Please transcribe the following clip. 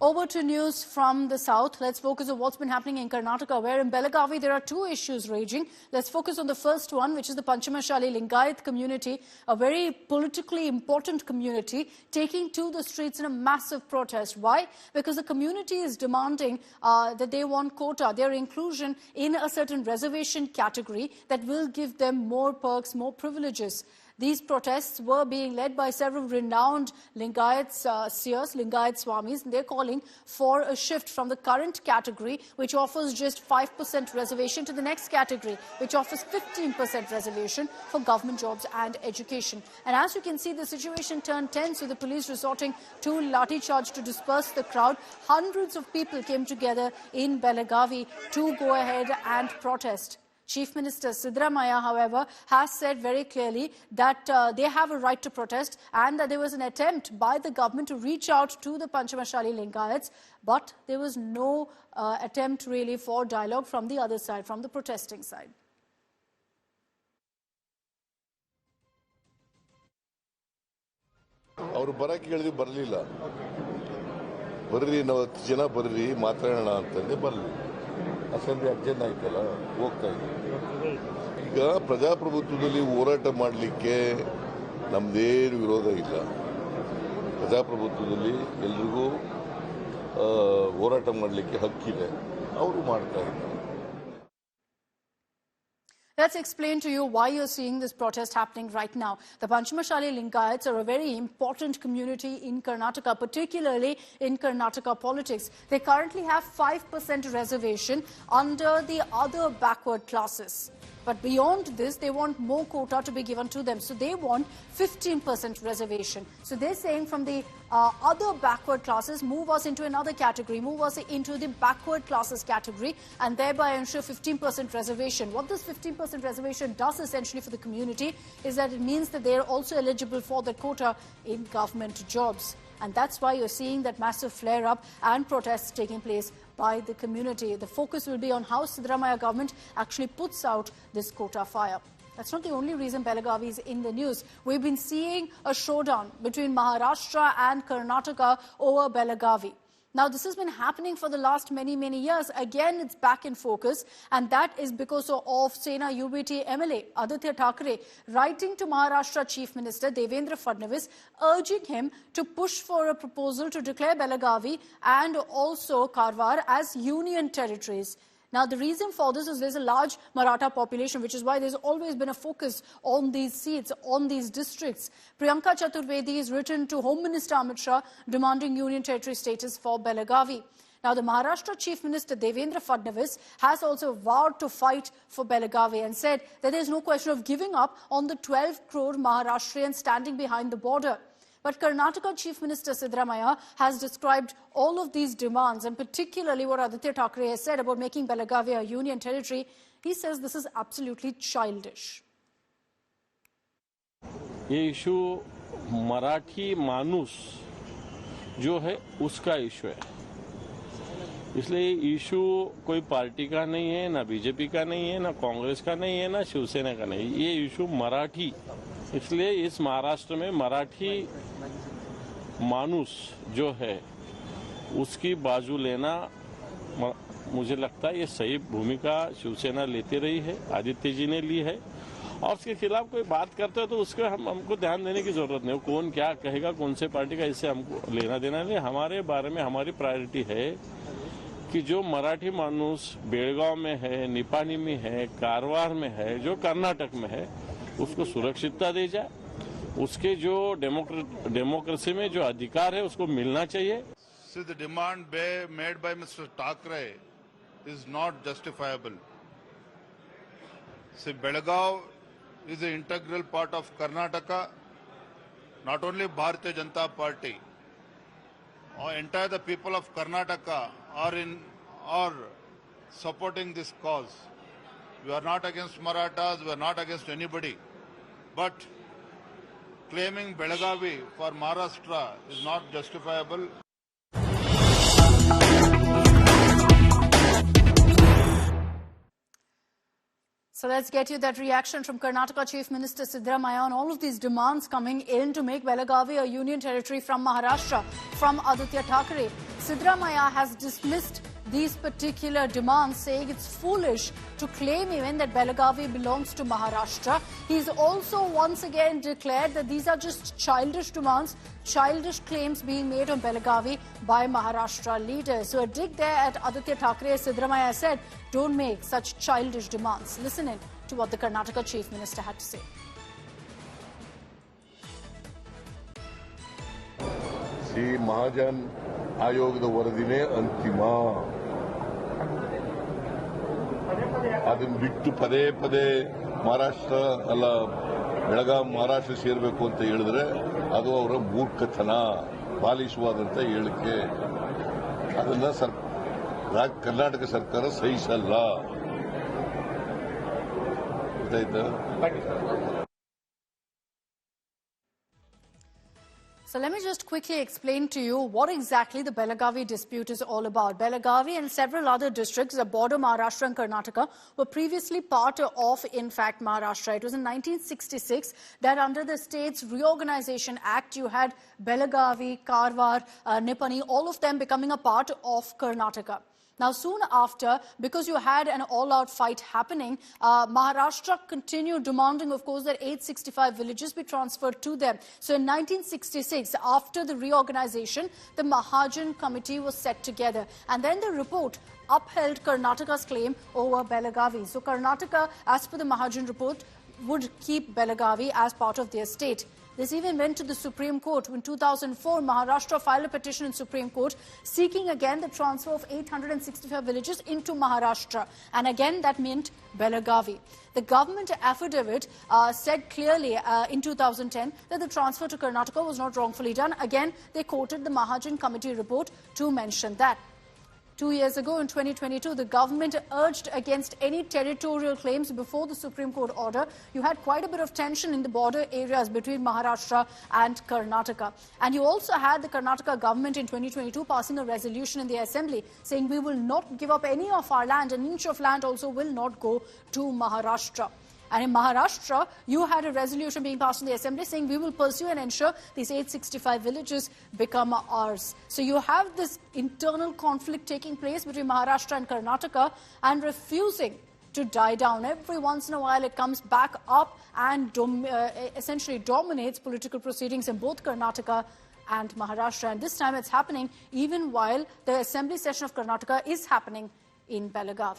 Over to news from the south. Let's focus on what's been happening in Karnataka, where in Belagavi there are two issues raging. Let's focus on the first one, which is the Panchamashali Lingayat community, a very politically important community, taking to the streets in a massive protest. Why? Because the community is demanding that they want quota, their inclusion in a certain reservation category that will give them more perks, more privileges. These protests were being led by several renowned Lingayat seers, Lingayat Swamis, and they're calling for a shift from the current category, which offers just 5% reservation, to the next category, which offers 15% reservation for government jobs and education. And as you can see, the situation turned tense with the police resorting to lathi charge to disperse the crowd. Hundreds of people came together in Belagavi to go ahead and protest. Chief Minister Siddaramaiah, however, has said very clearly that they have a right to protest and that there was an attempt by the government to reach out to the Panchamashali Lingayats, but there was no attempt really for dialogue from the other side, from the protesting side. ಅವರು ಬರಕ್ಕೆ ಹೇಳಿದ್ರು ಬರಲಿಲ್ಲ. ಬರ್ರಿ ನಾವು 10 ಜನ ಬರ್ರಿ ಮಾತಾಡೋಣ ಅಂತಂದ್ರೆ ಬರಲಿಲ್ಲ. ಅಸೆಂಬ್ಲಿ ಅರ್ಜೆಂಟ್ ಆಯ್ತಲ್ಲ, ಹೋಗ್ತಾ ಇದ್ದೀವಿ. ಈಗ ಪ್ರಜಾಪ್ರಭುತ್ವದಲ್ಲಿ ಹೋರಾಟ ಮಾಡಲಿಕ್ಕೆ ನಮ್ದೇನು ವಿರೋಧ ಇಲ್ಲ. ಪ್ರಜಾಪ್ರಭುತ್ವದಲ್ಲಿ ಎಲ್ರಿಗೂ ಹೋರಾಟ ಮಾಡಲಿಕ್ಕೆ ಹಕ್ಕಿದೆ, ಅವರು ಮಾಡ್ತಾ ಇದ್ದಾರೆ. Let's explain to you why you're seeing this protest happening right now. The Panchamashali Lingayats are a very important community in Karnataka, particularly in Karnataka politics. They currently have 5% reservation under the other backward classes. But beyond this, they want more quota to be given to them. So they want 15% reservation. So they're saying from the other backward classes, move us into another category, move us into the backward classes category, and thereby ensure 15% reservation. What this 15% reservation does essentially for the community is that it means that they're also eligible for the quota in government jobs. And that's why you're seeing that massive flare-up and protests taking place by the community. The focus will be on how Siddaramaiah government actually puts out this quota fire. That's not the only reason Belagavi is in the news. We've been seeing a showdown between Maharashtra and Karnataka over Belagavi. Now, this has been happening for the last many years. Again, it's back in focus, and that is because of Sena UBT MLA Aditya Thackeray writing to Maharashtra Chief Minister Devendra Fadnavis, urging him to push for a proposal to declare Belagavi and also Karwar as union territories. Now, the reason for this is there's a large Maratha population, which is why there's always been a focus on these seats, on these districts. Priyanka Chaturvedi has written to Home Minister Amit Shah demanding union territory status for Belagavi. Now, the Maharashtra Chief Minister Devendra Fadnavis has also vowed to fight for Belagavi and said that there's no question of giving up on the 12 crore Maharashtrians standing behind the border. But Karnataka Chief Minister Siddaramaiah has described all of these demands, and particularly what Aditya Thackeray has said about making Belagavi a union territory. He says this is absolutely childish. ये issue Marathi मानुस जो है उसका issue है, इसलिए issue कोई party का नहीं है, ना बीजेपी का नहीं है, ना कांग्रेस का नहीं है, ना शिवसेना का नहीं है. ये इशू मराठी, इसलिए इस महाराष्ट्र में मराठी मानुस जो है उसकी बाजू लेना, मुझे लगता है ये सही भूमिका शिवसेना लेती रही है, आदित्य जी ने ली है. और उसके खिलाफ कोई बात करते हो तो उसको हमको ध्यान देने की जरूरत नहीं. कौन क्या कहेगा, कौन से पार्टी का, इससे हमको लेना देना नहीं. हमारे बारे में हमारी प्रायोरिटी है कि जो मराठी मानुस बेलगांव में है, निपानी में है, कारवार में है, जो कर्नाटक में है, उसको सुरक्षितता दी जाए. उसके जो डेमोक्रेसी में जो अधिकार है उसको मिलना चाहिए. See, the demand made by Mr. Thackeray is not justifiable. See, Belagavi is an integral part of Karnataka. Not only Bharatiya Janata Party, entire the people of Karnataka are supporting this cause. We are not against Marathas, we are not against anybody. But claiming Belagavi for Maharashtra is not justifiable. So let's get you that reaction from Karnataka Chief Minister Siddaramaiah on all of these demands coming in to make Belagavi a union territory from Maharashtra from Aditya Thackeray. Siddaramaiah has dismissed these particular demands, saying it's foolish to claim even that Belagavi belongs to Maharashtra. He's also once again declared that these are just childish demands, childish claims being made on Belagavi by Maharashtra leaders. So a dig there at Aditya Thackeray. Siddaramaiah said, don't make such childish demands. Listen in to what the Karnataka Chief Minister had to say. See, Mahajan ಆಯೋಗದ ವರದಿನೇ ಅಂತಿಮ. ಅದನ್ನು ಬಿಟ್ಟು ಪದೇ ಪದೇ ಮಹಾರಾಷ್ಟ್ರ ಅಲ್ಲ ಬೆಳಗಾವಿ ಮಹಾರಾಷ್ಟ್ರ ಸೇರಬೇಕು ಅಂತ ಹೇಳಿದ್ರೆ ಅದು ಅವರ ಮೂರ್ಖತನ, ಬಾಲಿಶವಾದಂತ ಹೇಳಿಕೆ. ಅದನ್ನ ಕರ್ನಾಟಕ ಸರ್ಕಾರ ಸಹಿಸಲ್ಲ. ಗೊತ್ತಾಯ್ತಾ? So let me just quickly explain to you what exactly the Belagavi dispute is all about. Belagavi and several other districts that border Maharashtra and Karnataka were previously part of, in fact, Maharashtra. It was in 1966 that under the States Reorganization Act, you had Belagavi, Karwar, Nipani, all of them becoming a part of Karnataka. Now, soon after, because you had an all-out fight happening, Maharashtra continued demanding, of course, that 865 villages be transferred to them. So in 1966, after the reorganization, the Mahajan Committee was set together. And then the report upheld Karnataka's claim over Belagavi. So Karnataka, as per the Mahajan report, would keep Belagavi as part of their state. This even went to the Supreme Court. In 2004, Maharashtra filed a petition in Supreme Court seeking again the transfer of 865 villages into Maharashtra. And again, that meant Belagavi. The government affidavit said clearly in 2010 that the transfer to Karnataka was not wrongfully done. Again, they quoted the Mahajan Committee report to mention that. 2 years ago, in 2022, the government urged against any territorial claims before the Supreme Court order. You had quite a bit of tension in the border areas between Maharashtra and Karnataka. And you also had the Karnataka government in 2022 passing a resolution in the Assembly saying we will not give up any of our land. An inch of land also will not go to Maharashtra. And in Maharashtra, you had a resolution being passed in the Assembly saying we will pursue and ensure these 865 villages become ours. So you have this internal conflict taking place between Maharashtra and Karnataka and refusing to die down. Every once in a while, it comes back up and essentially dominates political proceedings in both Karnataka and Maharashtra. And this time it's happening even while the Assembly session of Karnataka is happening in Belagavi.